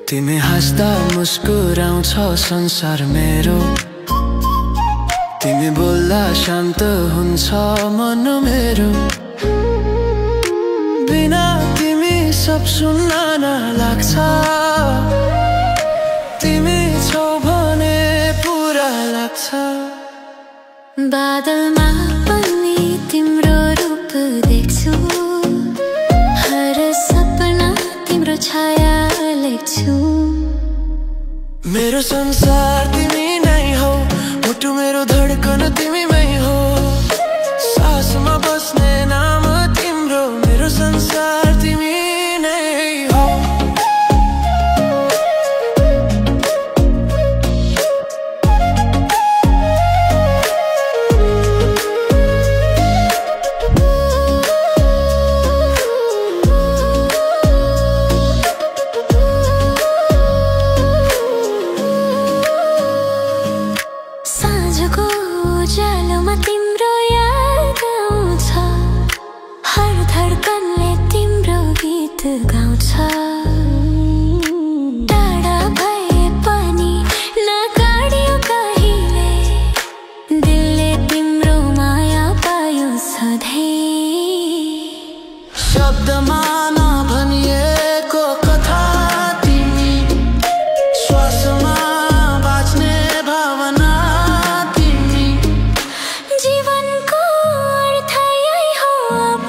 तिमी हाँस्दा मुस्कुराउँछ संसार मेरो, तिमी बोल्दा शान्त हुन्छ मन मेरो। बिना तिमी सब सुन्न नलाग्छ, तिमी छौ भने पुरा लाग्छ। बादलमा पनि तिम्रो रूप देख्छु, हर सपना तिम्रो छाया लेख्छु। मेरो संसार तिमी नै हौ, मुटु मेरो धड्कन तिमीमै हो, सासमा बस्ने नाम तिम्रो। मेरो संसार तिमी नै हौ। साँझको उज्यालोमा तिम्रो याद आउँछ, हर धड्कनले तिम्रो गीत गाउँछ। टाढा भए पनि नकाड्यो कहिले, दिलले तिम्रो माया पायो सधैँ। शब्दमा नभनिएको कथा तिमी, श्वासमा बाँच्ने भावना तिमी। जीवनको अर्थ यही हो अब,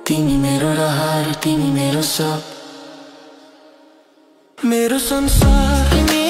तिमी मेरो रहर, तिमी मेरो सब, मेरो संसार तिमी।